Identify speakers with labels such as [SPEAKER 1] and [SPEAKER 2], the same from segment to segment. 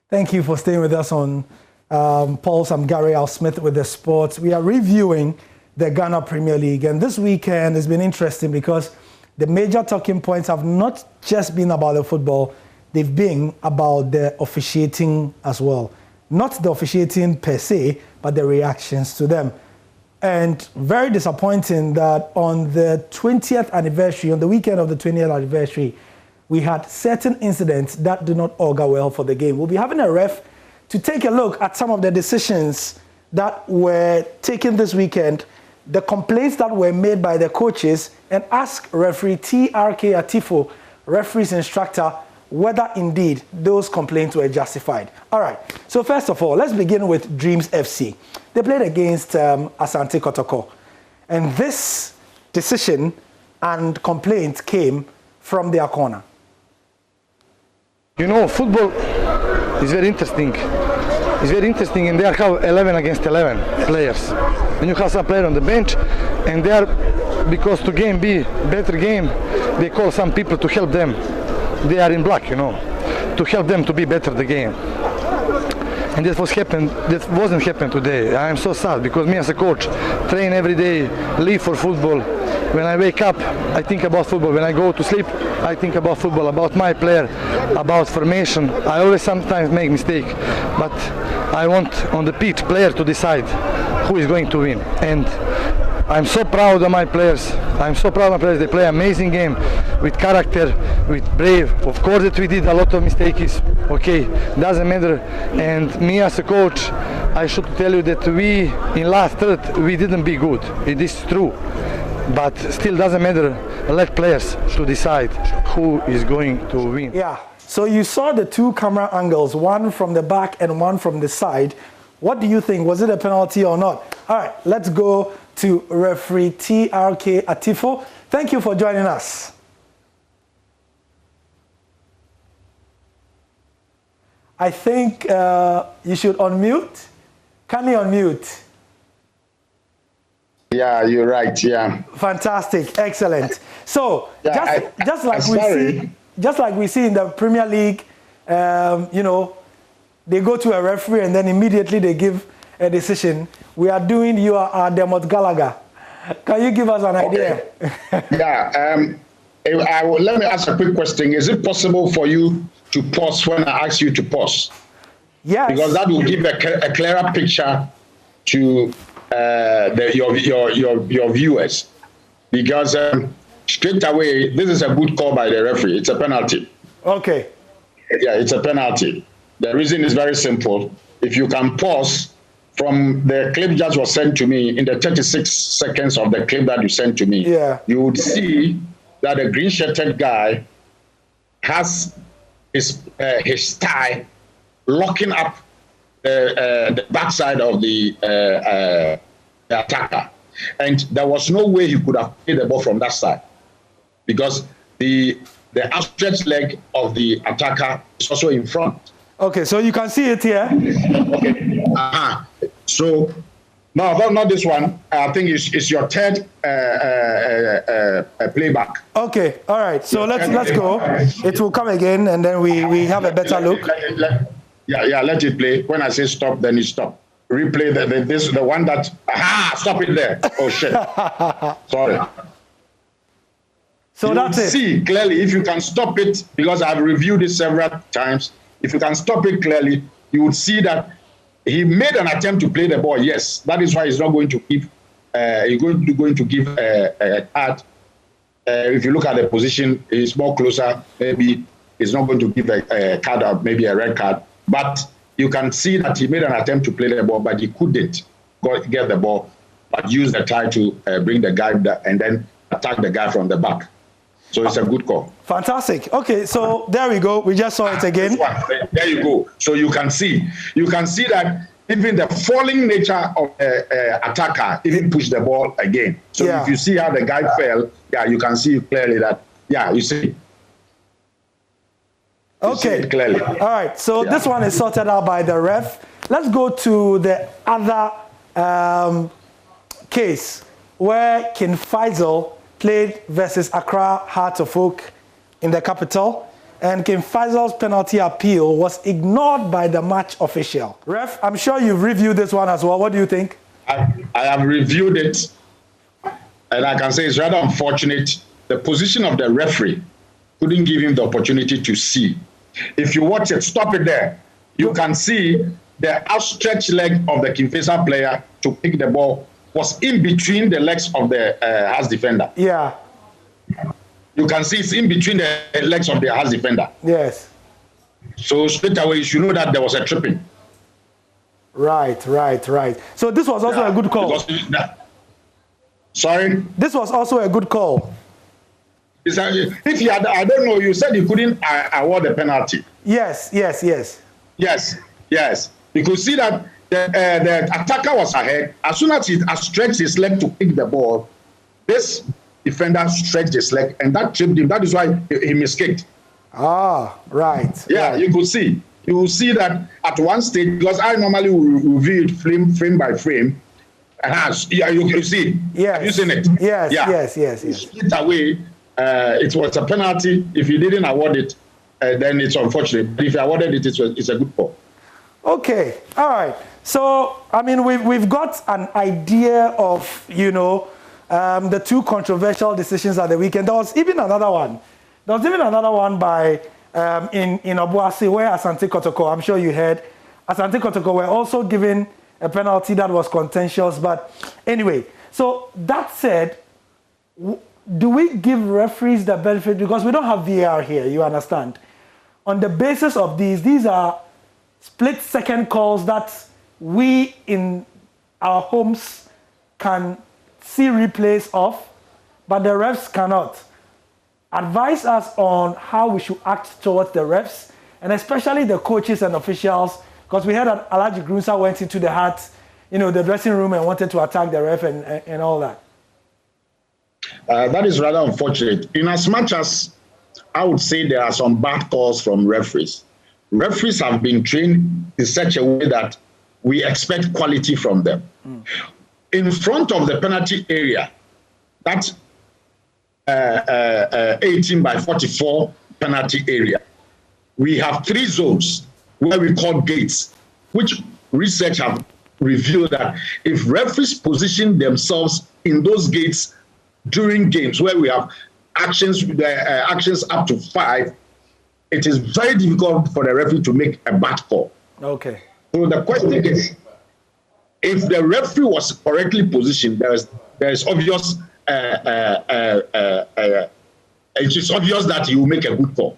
[SPEAKER 1] Thank you for staying with us on Pulse. I'm Gary Al Smith with the sports. We are reviewing the Ghana Premier League, and this weekend has been interesting because the major talking points have not just been about the football, they've been about the officiating as well. Not the officiating per se, but the reactions to them. And very disappointing that on the 20th anniversary, on the weekend of the 20th anniversary, we had certain incidents that do not augur well for the game. We'll be having a ref to take a look at some of the decisions that were taken this weekend, the complaints that were made by the coaches, and ask referee T.R.K ATTIFU, referee's instructor, whether indeed those complaints were justified. All right, so first of all, let's begin with Dreams FC. They played against Asante Kotoko. And this decision and complaint came from their corner.
[SPEAKER 2] You know, football is very interesting. It's very interesting, and they have 11 against 11 players. And you have some player on the bench, and they are, because to game be better game, they call some people to help them. They are in black, you know, to help them to be better the game. And that wasn't happened today. I am so sad because me as a coach train every day, live for football. When I wake up, I think about football. When I go to sleep, I think about football, about my player, about formation. I always sometimes make mistake, but I want on the pitch player to decide who is going to win. And I'm so proud of my players. I'm so proud of my players. They play amazing game with character, with brave. Of course that we did a lot of mistakes. Okay, doesn't matter. And me as a coach, I should tell you that we in last third we didn't be good. It is true. But still doesn't matter. Let players to decide who is going to win.
[SPEAKER 1] Yeah. So you saw the two camera angles, one from the back and one from the side. What do you think? Was it a penalty or not? All right, let's go to referee T.R.K ATTIFU. Thank you for joining us. I think you should unmute. Can you unmute?
[SPEAKER 3] Yeah, you're right. Yeah.
[SPEAKER 1] Fantastic, excellent. So
[SPEAKER 3] yeah,
[SPEAKER 1] just like we see in the Premier League, you know, they go to a referee and then immediately they give a decision. We are doing our Demot Gallagher. Can you give us an idea?
[SPEAKER 3] Yeah. Let me ask a quick question. Is it possible for you to pause when I ask you to pause?
[SPEAKER 1] Yes.
[SPEAKER 3] Because that will give a clearer picture to your viewers. Because straight away, this is a good call by the referee. It's a penalty.
[SPEAKER 1] Okay.
[SPEAKER 3] Yeah, it's a penalty. The reason is very simple. If you can pause from the clip just was sent to me, in the 36 seconds of the clip that you sent to me,
[SPEAKER 1] yeah,
[SPEAKER 3] you would see that the green-shirted guy has his thigh locking up the backside of the attacker. And there was no way he could have played the ball from that side because the outstretched leg of the attacker is also in front.
[SPEAKER 1] Okay, so you can see it here.
[SPEAKER 3] Okay. So, no, not this one. I think it's your third playback.
[SPEAKER 1] Okay, all right. So let's go. It will come again, and then we have a better look.
[SPEAKER 3] Let it play. When I say stop, then you stop. Replay the one that. Stop it there. Oh shit. Sorry.
[SPEAKER 1] So that's it.
[SPEAKER 3] See clearly if you can stop it, because I've reviewed it several times. If you can stop it clearly, you would see that he made an attempt to play the ball. Yes, that is why he's not going to give. He's going to give a card. If you look at the position, he's more closer. Maybe he's not going to give a card or maybe a red card. But you can see that he made an attempt to play the ball, but he couldn't get the ball. But used the tie to bring the guy and then attack the guy from the back. So it's a good call.
[SPEAKER 1] Fantastic. Okay, so there we go. We just saw it again.
[SPEAKER 3] There you go. So you can see that even the falling nature of the attacker even pushed the ball again. So if you see how the guy fell, you can see clearly that, you see.
[SPEAKER 1] Okay.
[SPEAKER 3] See clearly.
[SPEAKER 1] All right. So this one is sorted out by the ref. Let's go to the other case where King Faisal played versus Accra Heart of Oak in the capital. and King Faisal's penalty appeal was ignored by the match official. Ref, I'm sure you've reviewed this one as well. What do you think?
[SPEAKER 3] I have reviewed it, and I can say it's rather unfortunate. The position of the referee couldn't give him the opportunity to see. If you watch it, stop it there. You can see the outstretched leg of the King Faisal player to pick the ball was in between the legs of the Hearts defender.
[SPEAKER 1] Yeah.
[SPEAKER 3] You can see it's in between the legs of the Hearts defender.
[SPEAKER 1] Yes.
[SPEAKER 3] So straight away, you should know that there was a tripping.
[SPEAKER 1] Right. So this was also a good call.
[SPEAKER 3] Sorry?
[SPEAKER 1] This was also a good call.
[SPEAKER 3] If you had, I don't know, you said you couldn't award the penalty.
[SPEAKER 1] Yes.
[SPEAKER 3] You could see that the attacker was ahead. As soon as he stretched his leg to pick the ball, this defender stretched his leg, and that tripped him. That is why he miskicked.
[SPEAKER 1] Ah, right.
[SPEAKER 3] Yeah,
[SPEAKER 1] right.
[SPEAKER 3] you could see. You will see that at one stage, because I normally will review it frame by frame. Yeah, you see.
[SPEAKER 1] Yes.
[SPEAKER 3] Have you seen it?
[SPEAKER 1] Yes.
[SPEAKER 3] Straight away, it was a penalty. If you didn't award it, then it's unfortunate. But if you awarded it, it's a good call.
[SPEAKER 1] Okay, all right. So, I mean, we've got an idea of, the two controversial decisions at the weekend. There was even another one. By in Obuasi where Asante Kotoko, I'm sure you heard, Asante Kotoko were also given a penalty that was contentious. But anyway, so that said, do we give referees the benefit? Because we don't have VAR here, you understand. On the basis of these are split-second calls that we in our homes can see replays of, but the refs cannot. Advise us on how we should act towards the refs, and especially the coaches and officials, because we heard that Alhaji Grunsa went into the Hearts, the dressing room and wanted to attack the ref and all that.
[SPEAKER 3] That is rather unfortunate. In as much as I would say there are some bad calls from referees. Referees have been trained in such a way that we expect quality from them. In front of the penalty area, that 18 by 44 penalty area, we have 3 zones where we call gates, which research have revealed that if referees position themselves in those gates during games where we have actions up to 5, it is very difficult for the referee to make a bad call. Okay. So the question is, if the referee was correctly positioned, there is obvious. It is obvious that he will make a good call.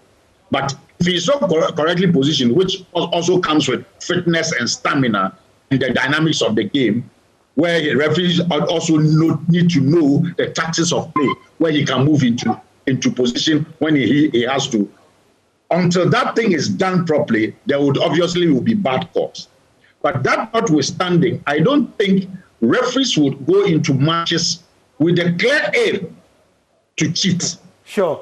[SPEAKER 3] But if he is not correctly positioned, which also comes with fitness and stamina and the dynamics of the game, where the referees also need to know the tactics of play, where he can move into position when he has to. Until that thing is done properly, there would obviously be bad calls. But that notwithstanding, I don't think referees would go into matches with a clear aim to cheat. Sure.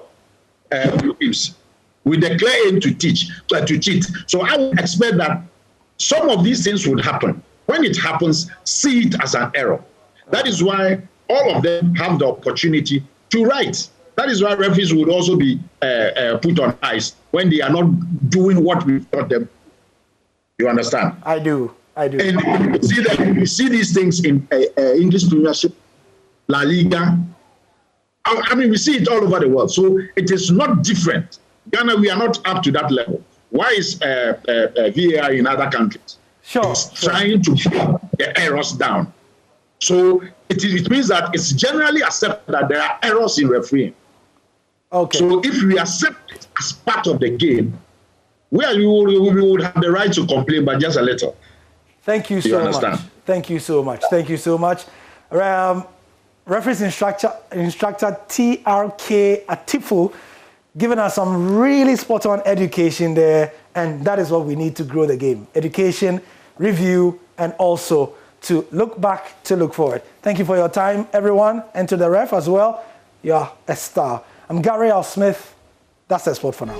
[SPEAKER 3] With a clear aim to cheat. So I would expect that some of these things would happen. When it happens, see it as an error. That is why all of them have the opportunity to write. That is why referees would also be put on ice when they are not doing what we taught them. You understand? I do. And you see these things in English Premiership, La Liga. I mean, we see it all over the world. So it is not different. Ghana, we are not up to that level. Why is VAR in other countries? It's trying to put the errors down. So it means that it's generally accepted that there are errors in refereeing. Okay. So if we accept it as part of the game, we would have the right to complain, but just a little. Thank you so much. Thank you so much. Referees instructor T.R.K ATTIFU giving us some really spot-on education there, and that is what we need to grow the game. Education, review, and also to look back, to look forward. Thank you for your time, everyone, and to the ref as well. You're a star. I'm Gary L. Smith. That's the sport for now.